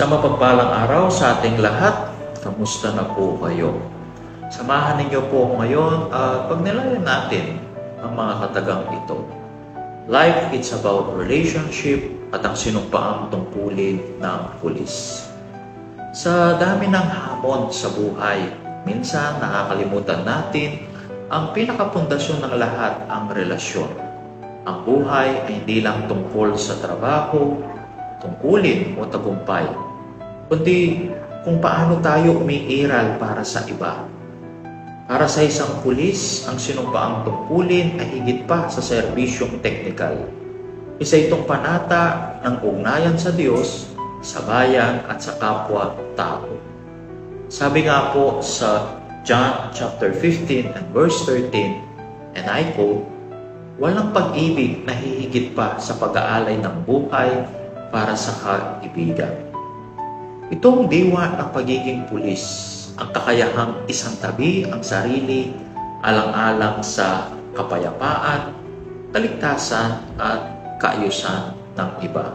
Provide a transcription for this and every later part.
Sa mapagpalang araw sa ating lahat, kamusta na po kayo? Samahan ninyo po ngayon at pagnilayan natin ang mga katagang ito. Life, it's about relationship at ang sinumpaang tungkulin ng pulis. Sa dami ng hamon sa buhay, minsan nakakalimutan natin ang pinakapundasyon ng lahat, ang relasyon. Ang buhay ay hindi lang tungkol sa trabaho, tungkulin o tagumpay, kundi kung paano tayo umiiral para sa iba. Para sa isang pulis, ang sinumpaang tungkulin ay higit pa sa serbisyong teknikal. Isa itong panata ng ugnayan sa Diyos, sa bayan at sa kapwa-tao. Sabi nga po sa John chapter 15 and verse 13, and I quote, "Walang pag-ibig na hihigit pa sa pag-aalay ng buhay para sa kaibigan." Itong diwa ng pagiging pulis, ang kakayahang isang tabi ang sarili alang-alang sa kapayapaan, kaligtasan at kaayusan ng iba.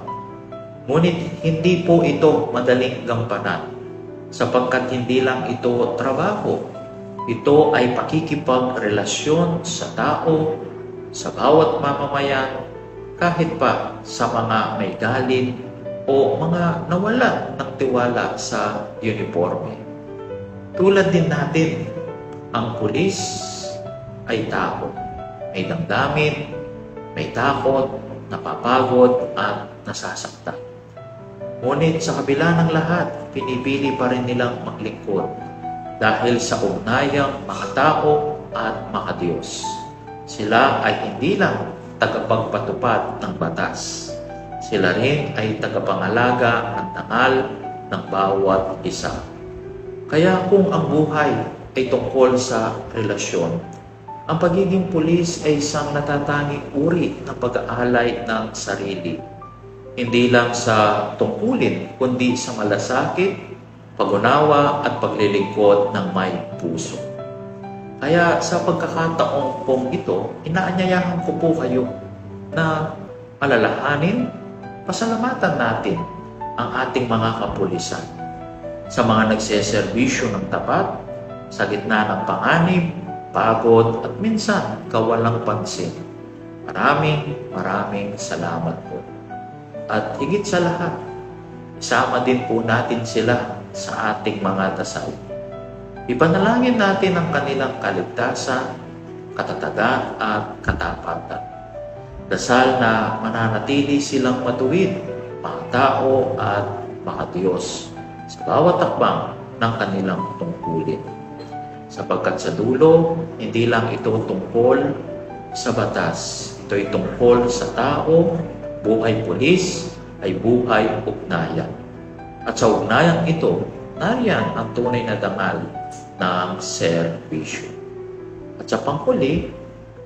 Ngunit hindi po ito madaling gampanan sapagkat hindi lang ito trabaho. Ito ay pakikipagrelasyon sa tao, sa bawat mamamayan, kahit pa sa mga may galit o mga nawalan ng tiwala sa uniforme. Tulad din natin, ang pulis ay tao. May damdamin, may takot, napapagod at nasasaktan. Ngunit sa kabila ng lahat, pinipili pa rin nilang maglingkod dahil sa ugnayang mga tao at mga Diyos. Sila ay hindi lang tagapagpatupad ng batas. Sila rin ay tagapangalaga ng dangal ng bawat isa. Kaya kung ang buhay ay tungkol sa relasyon, ang pagiging pulis ay isang natatanging uri ng pag-aalay ng sarili. Hindi lang sa tungkulin, kundi sa malasakit, pag-unawa at paglilingkod ng may puso. Kaya sa pagkakataong pong ito, inaanyayahan ko po kayo na alalahanin, pasalamatan natin ang ating mga kapulisan sa mga nagseserbisyo ng tapat, sa gitna ng panganib, pagod at minsan kawalang pansin. Maraming salamat po. At higit sa lahat, isama din po natin sila sa ating mga dasal. Ipanalangin natin ang kanilang kaligtasan, katatagan at katapatan. Dasal na mananatili silang matuwid, mga tao at mga Diyos sa bawat takbang ng kanilang tungkulin. Sapagkat sa dulo, hindi lang ito tungkol sa batas, ito'y tungkol sa tao. Buhay pulis ay buhay ugnayan. At sa ugnayang ito, nariyan ang tunay na dangal ng serbisyo. At sa panghuli,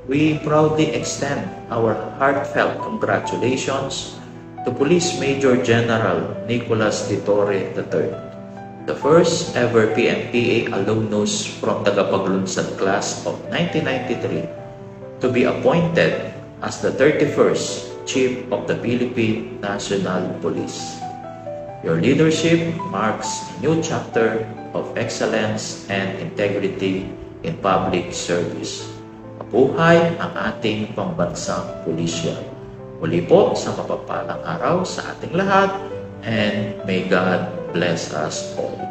we proudly extend our heartfelt congratulations to Police Major General Nicolas de Torre III, the first ever PNPA alumnus from tagapaglunsad class of 1993 to be appointed as the 31st Chief of the Philippine National Police. Your leadership marks a new chapter of excellence and integrity in public service. Mabuhay ang ating pambansang pulisya. Muli po sa mapagpalang araw sa ating lahat, and may God bless us all.